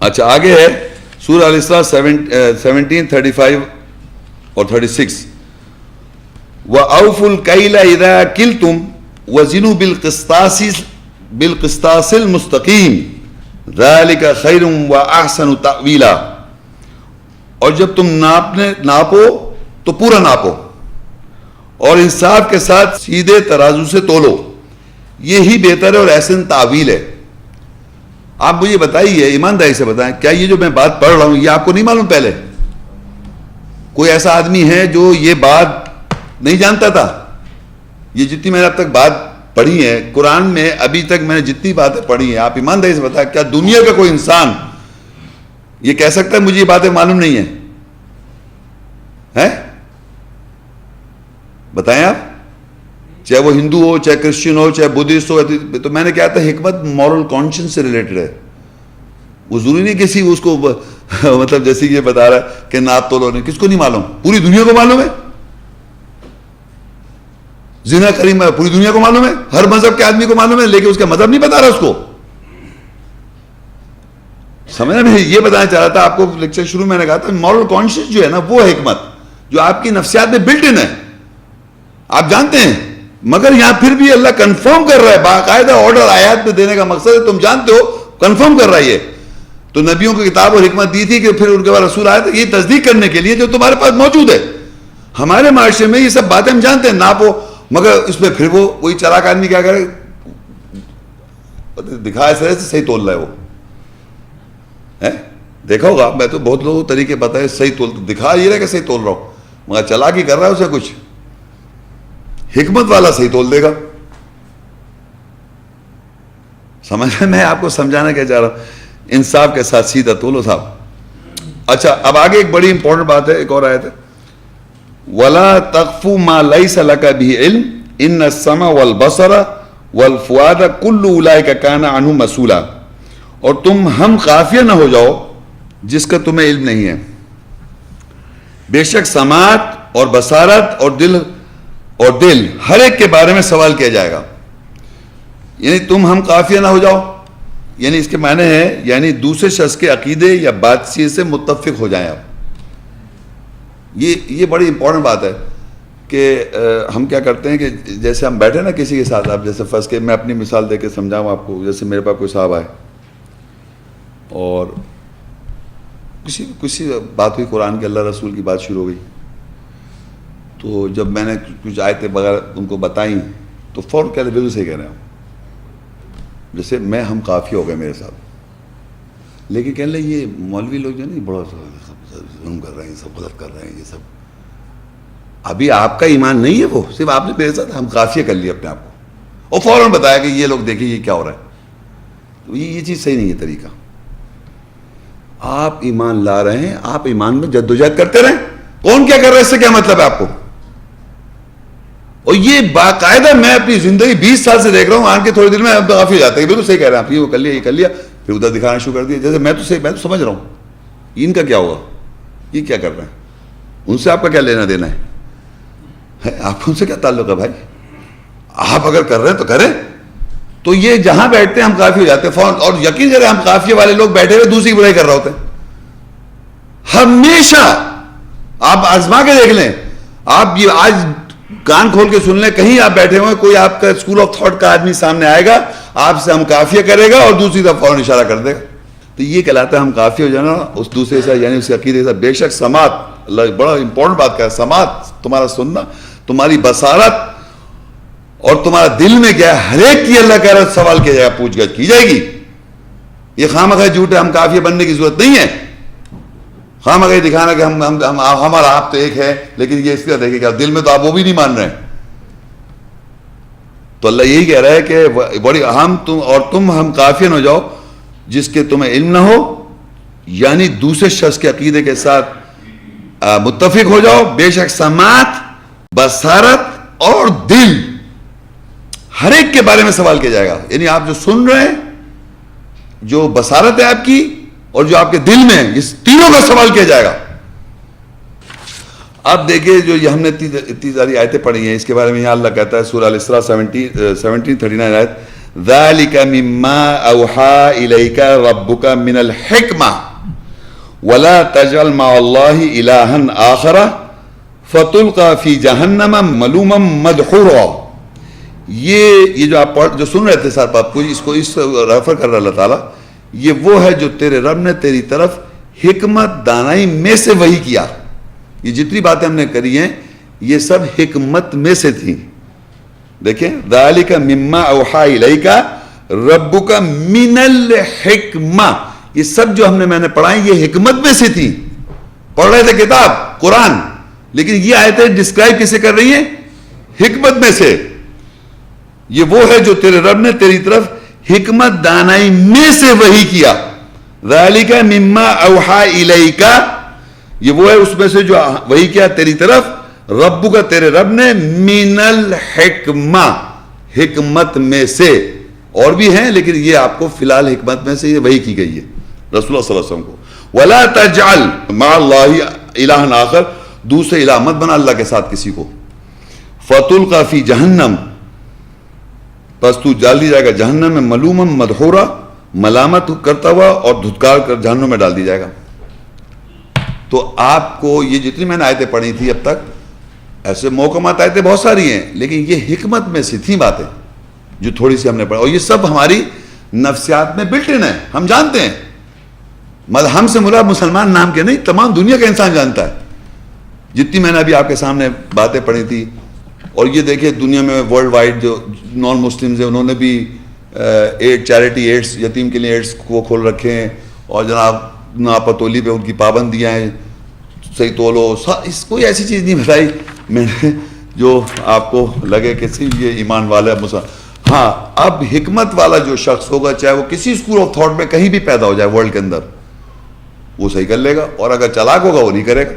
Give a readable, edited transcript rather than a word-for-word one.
اچھا آگے ہے سورہ الاسراء 17 35 اور 36. وَأَوْفُوا الْكَيْلَ إِذَا كِلْتُمْ وَزِنُوا بِالْقِسْطَاسِ الْمُسْتَقِيمِ ذَلِكَ خَيْرٌ وَأَحْسَنُ تَأْوِيلًا. اور جب تم ناپو تو پورا ناپو اور انصاف کے ساتھ سیدھے ترازو سے تولو، یہی بہتر ہے اور احسن تعویل ہے. آپ مجھے بتائیے، ایمانداری سے بتائیں، کیا یہ جو میں بات پڑھ رہا ہوں یہ آپ کو نہیں معلوم پہلے؟ کوئی ایسا آدمی ہے جو یہ بات نہیں جانتا تھا؟ یہ جتنی میں نے اب تک بات پڑھی ہے قرآن میں، ابھی تک میں نے جتنی باتیں پڑھی ہیں، آپ ایمانداری سے بتائیں کیا دنیا کا کوئی انسان یہ کہہ سکتا ہے مجھے یہ باتیں معلوم نہیں ہیں؟ بتائیں آپ، چاہے وہ ہندو ہو، چاہے کرسچن ہو، چاہے بدھسٹ ہو. تو میں نے کہا تھا حکمت مورل کانشنس سے ریلیٹڈ ہے. وہ ضروری نہیں کسی اس کو مطلب جیسے یہ بتا رہا ہے کہ ناپ تولو نہیں، کس کو نہیں معلوم؟ پوری دنیا کو معلوم ہے. زنا کریم ہے، پوری دنیا کو معلوم ہے، ہر مذہب کے آدمی کو معلوم ہے، لیکن اس کا مذہب نہیں بتا رہا اس کو. سمجھنا؟ میں یہ بتانا چاہ رہا تھا آپ کو لیکچر شروع میں نے کہا تھا مورل کانشنس جو ہے نا وہ حکمت جو آپ کی نفسیات میں بلٹ ان ہے، آپ جانتے ہیں. مگر یہاں پھر بھی اللہ کنفرم کر رہا ہے، باقاعدہ آرڈر آیات میں دینے کا مقصد ہے، تم جانتے ہو، کنفرم کر رہا ہے. یہ تو نبیوں کو کتاب اور حکمت دی تھی کہ پھر ان کے بعد رسول آئے تھے یہ تصدیق کرنے کے لیے جو تمہارے پاس موجود ہے. ہمارے معاشرے میں یہ سب باتیں ہم جانتے ہیں، ناپو، مگر اس میں پھر وہی چلاک آدمی کیا کرے، دکھا ایسے صحیح تول رہا ہے. وہ دیکھا ہوگا، میں تو بہت لوگوں طریقے بتائے صحیح تول، دکھا یہ رہا کہ صحیح تول رہا ہوں، مگر چلاکی کر رہا ہے اسے کچھ. حکمت والا صحیح تول دے گا. سمجھ میں آپ کو سمجھانا کیا چاہ رہا ہوں، انصاف کے ساتھ سیدھا تولو صاحب. اچھا اب آگے ایک بڑی امپورٹنٹ بات ہے، ایک اور آیت ہے، وَلَا تَقْفُ مَا لَيْسَ لَكَ بِهِ عِلْمٌ إِنَّ السَّمْعَ وَالْبَصَرَ وَالْفُؤَادَ كُلُّ أُولَئِكَ كَانَ عَنْهُ مسؤولا. اور تم ہم قافیہ نہ ہو جاؤ جس کا تمہیں علم نہیں ہے. بے شک سماعت اور بصارت اور دل ہر ایک کے بارے میں سوال کیا جائے گا. یعنی تم ہم قافیہ نہ ہو جاؤ، یعنی اس کے معنی ہے یعنی دوسرے شخص کے عقیدے یا بات چیت سے متفق ہو جائیں آپ. یہ بڑی امپورٹنٹ بات ہے کہ ہم کیا کرتے ہیں کہ جیسے ہم بیٹھے نا کسی کے ساتھ، آپ جیسے فرض کے میں اپنی مثال دے کے سمجھاؤں آپ کو، جیسے میرے پاس کوئی صاحب آئے اور کسی بات ہوئی قرآن کی، اللہ رسول کی بات شروع ہو گئی، تو جب میں نے کچھ آیتیں بغیر ان کو بتائیں تو فوراً کہہ رہے بالکل صحیح کہہ رہے ہیں. جیسے میں ہم کافی ہو گئے میرے ساتھ، لیکن کہنے لگے یہ مولوی لوگ جو نہیں بڑا ظلم کر رہے ہیں، سب غلط کر رہے ہیں، یہ سب. ابھی آپ کا ایمان نہیں ہے، وہ صرف آپ نے میرے ساتھ ہم کافیہ کر لیا اپنے آپ کو اور فوراً بتایا کہ یہ لوگ دیکھیں یہ کیا ہو رہا ہے. تو یہ چیز صحیح نہیں ہے طریقہ. آپ ایمان لا رہے ہیں، آپ ایمان میں جدوجہد کرتے رہیں. کون کیا کر رہا ہے اس سے کیا مطلب ہے آپ کو؟ اور یہ باقاعدہ میں اپنی زندگی 20 سال سے دیکھ رہا ہوں، آن کے تھوڑے دن میں اب کافی ہو جاتا ہے، بالکل صحیح کہہ رہے ہیں آپ، یہ وہ کر لیا، یہ کر لیا، پھر ادھر دکھانا شروع کر دیا. جیسے میں تو سمجھ رہا ہوں ان کا کیا ہوگا، یہ کیا کر رہے ہیں، ان سے آپ کا کیا لینا دینا ہے؟ آپ کو ان سے کیا تعلق ہے بھائی؟ آپ اگر کر رہے ہیں تو کریں. تو یہ جہاں بیٹھتے ہیں ہم کافی ہو جاتے ہیں فوراً. اور یقین کریں ہم کافی والے لوگ بیٹھے ہوئے دوسری برائی کر رہے ہوتے ہیں ہمیشہ. آپ آزما کے دیکھ لیں، آپ یہ آج کان کھول کے سن لیں، کہیں آپ بیٹھے ہوئے کوئی آپ کا اسکول آف تھاٹ کا آدمی سامنے آئے گا، آپ سے ہم کافیہ کرے گا اور دوسری طرف فوراً اشارہ کر دے گا. تو یہ کہلاتا ہے ہم کافی ہو جانا اس دوسرے سے، یعنی اس عقیدے سے. بے شک سماعت، اللہ بڑا امپورٹنٹ بات کہا ہے، سماعت تمہارا سننا، تمہاری بصارت اور تمہارا دل میں کیا ہے، ہر ایک کی اللہ کہہ رہا ہے سوال کیا جائے گا، پوچھ گچھ کی جائے گی. یہ خواہ جھوٹ ہے، ہم کافیہ بننے کی ضرورت نہیں ہے. خواہ یہ دکھانا کہ ہمارا آپ تو ایک ہے، لیکن یہ اس طرح دیکھے گا دل میں تو آپ وہ بھی نہیں مان رہے ہیں. تو اللہ یہی کہہ رہا ہے کہ بڑی اہم تم ہم کافیہ نہ ہو جاؤ جس کے تمہیں علم نہ ہو، یعنی دوسرے شخص کے عقیدے کے ساتھ متفق ہو جاؤ. بے شک سماعت، بصارت اور دل ہر ایک کے بارے میں سوال کیا جائے گا. یعنی آپ جو سن رہے ہیں، جو بصارت ہے آپ کی اور جو آپ کے دل میں، اس تینوں کا سوال کیا جائے گا. اب دیکھیں جو یہ ہم نے اتنی ساری آیتیں پڑھی ہیں اس کے بارے میں یہاں اللہ کہتا ہے سورہ الاسراء 17:39 آیت، ذالک مما اوحا الیک ربک من الحکمہ ولا تجعل مع اللہ الہا آخر فتلقى فی جہنم ملوما مدحورا. یہ جو آپ جو سن رہے تھے ساتھ آپ کو اس کو اس ریفر کر رہا اللہ تعالیٰ, یہ وہ ہے جو تیرے رب نے تیری طرف حکمت دانائی میں سے وحی کیا. یہ جتنی باتیں ہم نے کری ہیں یہ سب حکمت میں سے تھیں. دیکھیں ذالک مما اوحا الیک ربک من الحکمہ, یہ سب جو میں نے پڑھائیں یہ حکمت میں سے تھی. پڑھ رہے تھے کتاب قرآن, لیکن یہ آیتیں ڈسکرائب کیسے کر رہی ہیں؟ حکمت میں سے. یہ وہ ہے جو تیرے رب نے تیری طرف حکمت دانائی میں سے وحی کیا. ذالک مما اوحا الیک, یہ وہ ہے اس میں سے جو وحی کیا تیری طرف رب کا تیرے رب نے من الحکمہ, حکمت میں سے. اور بھی ہیں لیکن یہ آپ کو فی الحال حکمت میں سے یہ وحی کی گئی ہے رسول اللہ صلی اللہ علیہ وسلم کو. ولا تجعل مع اللہ الہا آخر, دوسرے الہ مت بنا اللہ کے ساتھ کسی کو. فتلقى فی جہنم, پس تو ڈال دی جائے گا جہنم میں ملوما مدحورا, ملامت کرتا ہوا اور دھتکار کر جہنم میں ڈال دی جائے گا. تو آپ کو یہ جتنی میں نے آیتیں پڑھی تھی اب تک, ایسے محکمات آیتیں بہت ساری ہیں لیکن یہ حکمت میں سے تھیں باتیں جو تھوڑی سی ہم نے پڑھی, اور یہ سب ہماری نفسیات میں بلٹ ان ہے, ہم جانتے ہیں. ہم سے مراد مسلمان نام کے نہیں, تمام دنیا کا انسان جانتا ہے جتنی میں نے ابھی آپ کے سامنے باتیں پڑھی تھی. اور یہ دیکھیں دنیا میں ورلڈ وائڈ جو نان مسلمز ہیں انہوں نے بھی چیریٹی ایڈس, یتیم کے لیے ایڈس کو کھول رکھے ہیں, اور جناب ناپتولی پہ ان کی پابندیاں ہیں, صحیح تولو, اس کوئی ایسی چیز نہیں بتائی میں نے جو آپ کو لگے کہ صرف یہ ایمان والا ہے. ہاں اب حکمت والا جو شخص ہوگا چاہے وہ کسی اسکول آف تھاٹ میں کہیں بھی پیدا ہو جائے ورلڈ کے اندر, وہ صحیح کر لے گا, اور اگر چالاک ہوگا وہ نہیں کرے گا.